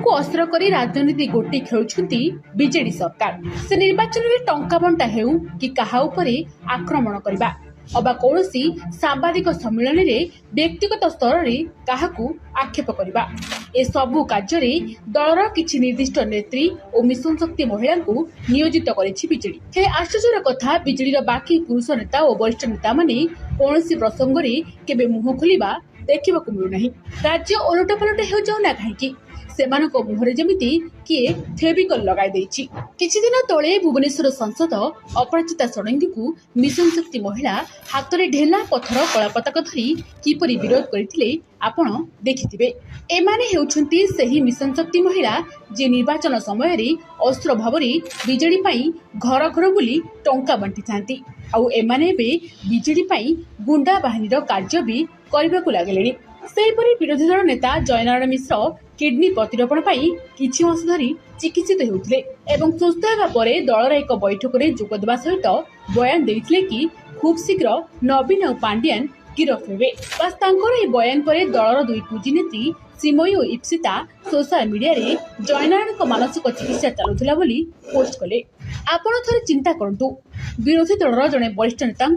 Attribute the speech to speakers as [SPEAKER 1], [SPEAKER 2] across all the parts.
[SPEAKER 1] महिला अस्त्र कर राजनीति गोटी खेलुछंती बीजेडी सरकार। से निर्वाचन में टंका बंटा हेउ कि काहा उपरे आक्रमण करबा अबा कौनसी सांबादिक सम्मेलन में व्यक्तिगत स्तर में काहाकू आक्षेप करबा ए सबु कार्य दलर किछि निर्दिष्ट नेत्री और मिशन शक्ति महिला को नियोजित करिछि बीजेडी। हे आश्चर्यर कथा, बीजेडी बाकी पुरुष नेता और वरिष्ठ नेता माने कौनसी प्रसंग में केबे मुह खोलिबा देखा मिलूना। राज्य ओलटपलट हो जाऊना कहीं सेमानक मुहरे जमिति किए फेविकल लगाई देछि। किछि दिन तले भुवनेश्वर सांसद अपराजिता षडंगी को मिशन शक्ति महिला हाथ में ढेला पत्थर कला पताका धरी किपरि विरोध करथिले आपण देखिथिबे। एमाने हेउछंती सही मिशन शक्ति महिला जे निर्वाचन समय रे अस्त्र भावरे बीजेडी पई घर घर बुली टंका बांटी थांती आउ एमाने बे बीजेडी पई गुंडा बाहिनीर कार्य भी करबाकू लागलेनी। सेहीपरि विरोधी दल नेता जयनारायण मिश्र किडनी प्रतिरोपण पाई किछि मास धरी चिकित्सित हेउथिले एवं सुस्थ हेबा परे दलर एक बैठक रे जोग देबा सहित बयान देइथिले कि खूब शीघ्र नवीन और पांड्यान गिरफ हेबे। बस तांकर ए बयान परे दलर दुई पूजी नेत्री श्रीमयी और इप्सिता सोशल मीडिया रे जयनारायण मानसिक चिकित्सा चलुथिला बोली पोस्ट कले। आपण थरे चिंता करंतु, विरोधी दलर जने वरिष्ठ नेता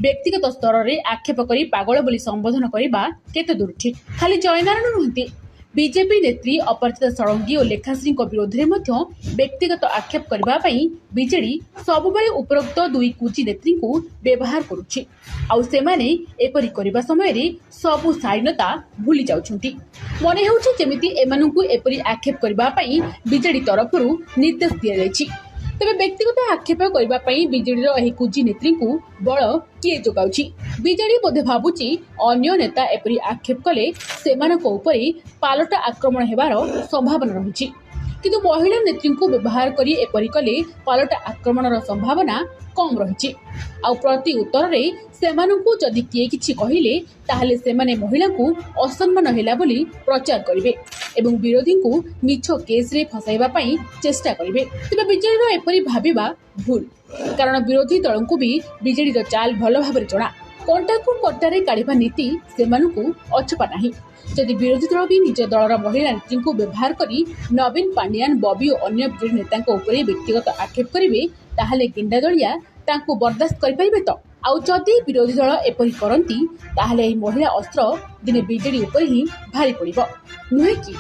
[SPEAKER 1] व्यक्तिगत स्तर में आक्षेप करी पागल बोली संबोधन करबा केते दूर ठीक। खाली जयनारायण नुहंती, बीजेपी नेत्री अपराजिता षडंगी और लेखाश्री विरोध में व्यक्तिगत आक्षेप करने बीजेडी सबुबले उपरोक्त दुई कुची नेत्री को व्यवहार करुछि आउ सेमाने एपरि करबा समय रे सबु शालीनता भूली जाउछंती। मने हेउछि जेमिति एमानंकु एपरि आक्षेप करबा पई बीजेडी तरफरु निर्देश दिया जायछि। तेबे व्यक्तिगत आक्षेप करने बीजेडी एही कुची नेत्री को बल किए जोगाउछि। बीजेडी बोधे भाबुछि अन्य नेता एपरि आक्षेप कले सेमानक उपरे पालटा आक्रमण हेबार संभावना रहिछि, किंतु महिला नेत्री को व्यवहार करी एपरि कले पालटा आक्रमणर संभावना कम रहिछि। आ प्रति उत्तर रे सेमानकु जदि किए किछि कहिले ताहले सेमाने महिला को असम्मान हेला बोली प्रचार करिवे एवं विरोधी को मिछ केस रे फसाइबा पई चेष्टा करिवे। तबे बीजेडी एपरि भाबिबा भूल, कारण विरोधी दल को भी बीजेडी चाल भल भाव जना। कंटा को कट्टारे काढ़ा नीति सेमानकु अछपा नाही। जदि विरोधी दल भी निज दलर महिला नेत्री को व्यवहार करी नवीन पांड्यान, बबी और अन्य विरोधी नेता उपरे व्यक्तिगत आक्षेप करिवे ताहले गेंडा दलिया तांको बर्दाश्त करिपारिबे तो। आउ जदि विरोधी दल एपरि करंती ताहले महिला अस्त्र दिने बीजेडी ऊपर ही भारी पड़िबो नुहे कि।